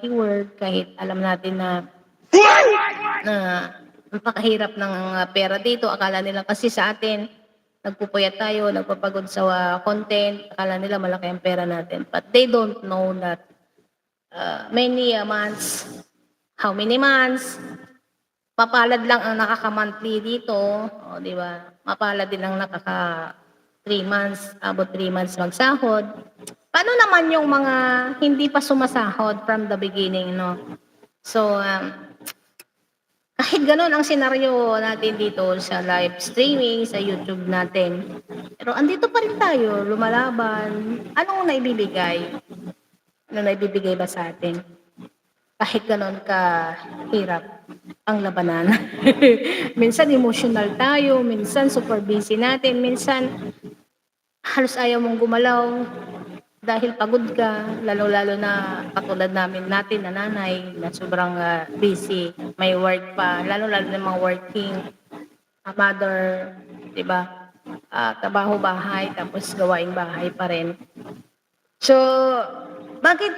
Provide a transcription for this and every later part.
keyword, kahit alam natin na napakahirap ng pera dito. Akala nila kasi sa atin, nagpupuyat tayo, nagpapagod sa content, akala nila malaki ang pera natin. But they don't know that many months, how many months, mapalad lang ang nakaka-monthly dito, o di ba? Mapalad din ang nakaka 3 months, abot 3 months magsahod. Paano naman yung mga hindi pa sumasahod from the beginning, no? So, kahit ganun ang senaryo natin dito sa live streaming, sa YouTube natin, pero andito pa rin tayo, lumalaban. Anong naibibigay? Ano naibibigay ba sa atin? Kahit ganun kahirap ang labanan. Minsan emotional tayo, minsan super busy natin, minsan halos ayaw mong gumalaw dahil pagod ka, lalo-lalo na katulad natin na nanay na sobrang busy, may work pa, lalo-lalo na mga working mother, di ba? Trabaho bahay, tapos gawaing bahay pa rin. So, bakit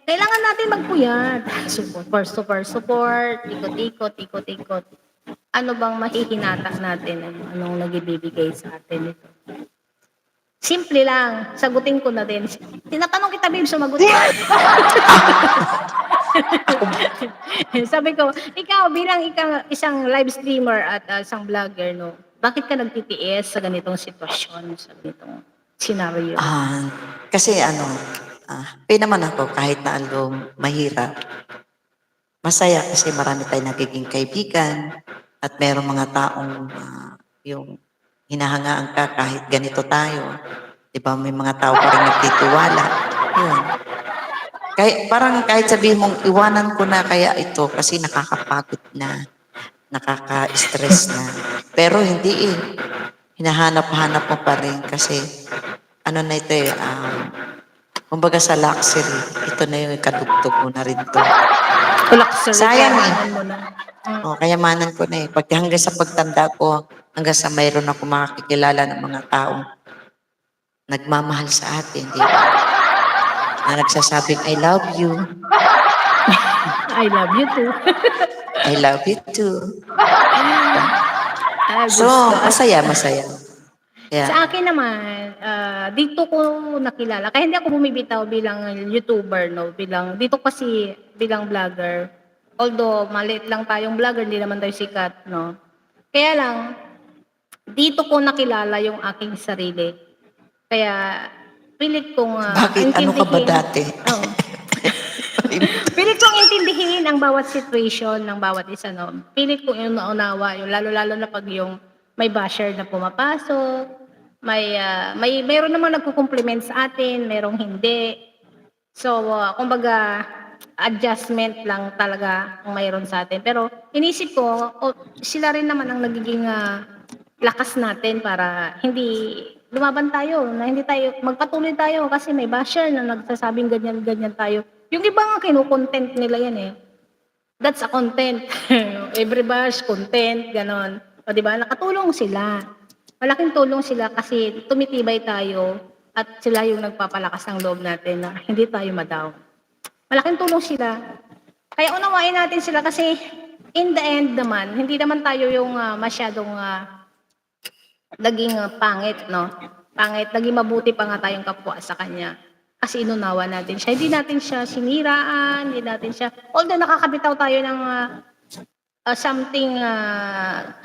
kailangan natin magpuyat? Support, ikot-ikot. Ano bang mahihinata natin? Anong nagibibigay sa atin ito? Simple lang, sagutin ko na din. Tinatanong kita, babe, sumagot ka. Sabi ko, ikaw bilang isang live streamer at isang vlogger, no, bakit ka nagtitiis sa ganitong sitwasyon, sa ganitong scenario? Kasi naman ako kahit na mahirap. Masaya kasi marami tayong nagiging kaibigan at merong mga taong yung hinahangaan ka kahit ganito tayo. Diba, may mga tao pa rin nagtitiwala. Yun. Kahit sabihin mong iwanan ko na kaya ito kasi nakakapagod na, nakaka-stress na. Pero hindi eh. Hinahanap-hanap mo pa rin kasi ano na ito eh, kumbaga sa luxury, ito na yung kadugtog mo na rin to. Luxury, sayang kayamanan mo na. Kayamanan ko na eh. Hanggang sa pagtanda ko, hanggang sa mayroon ako makakikilala ng mga taong nagmamahal sa atin, di ba? Na nagsasabing, I love you. I love you too. I love you too. So, masaya. Yeah. Sa akin naman, dito ko nakilala. Kaya hindi ako bumibitaw bilang YouTuber, no? Dito kasi bilang vlogger. Although maliit lang tayong vlogger, hindi naman tayo sikat, no? Kaya lang, dito ko nakilala yung aking sarili. Kaya pilit kong Bakit? Ano ka ba dati? Oo. Pilit kong intindihin ang bawat situation ng bawat isa, no? Pilit kong inuunawa, yung lalo-lalo na pag yung may basher na pumapasok, mayroon namang nagko-compliment sa atin, merong hindi. So, kumbaga, adjustment lang talaga ang mayroon sa atin. Pero inisip ko, sila rin naman ang nagiging lakas natin para hindi lumaban tayo, na hindi tayo, magpatuloy tayo kasi may basher na nagsasabing ganyan tayo. Yung iba nga kinukontent nila yan eh. That's a content. Every bash, content, ganon. O diba, nakatulong sila. Malaking tulong sila kasi tumitibay tayo at sila yung nagpapalakas ng loob natin na hindi tayo ma-down. Malaking tulong sila. Kaya unawain natin sila kasi in the end naman, hindi naman tayo yung masyadong naging pangit, no? Pangit, naging mabuti pa nga tayong kapwa sa kanya. Kasi inunawa natin siya. Hindi natin siya siniraan, hindi natin siya, although nakakabitaw tayo ng something,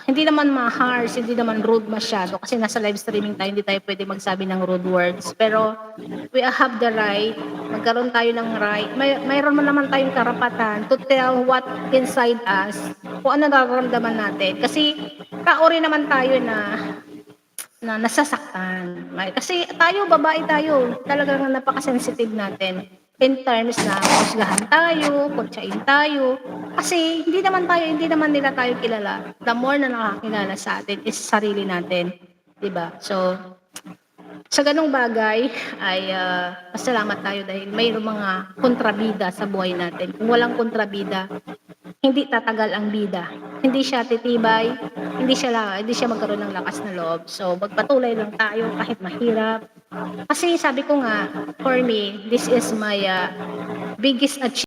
hindi naman ma-harsh, hindi naman rude masyado. Kasi nasa live streaming tayo, hindi tayo pwede magsabi ng rude words. Pero we have the right, magkaroon tayo ng right. Mayroon naman tayong karapatan to tell what inside us, kung ano nararamdaman natin. Kasi tao rin naman tayo na nasasaktan. Kasi tayo, babae tayo, talagang napaka-sensitive natin in terms na husgahan tayo, kutsain tayo. Kasi hindi naman nila tayo kilala. The more na nakakilala sa atin is sarili natin. Diba? So, sa ganong bagay ay pasalamat tayo dahil mayroong mga kontrabida sa buhay natin. Kung walang kontrabida, hindi tatagal ang bida. Hindi siya titibay, hindi siya magkaroon ng lakas na loob. So, magpatuloy lang tayo kahit mahirap. Kasi sabi ko nga, for me, this is my biggest achievement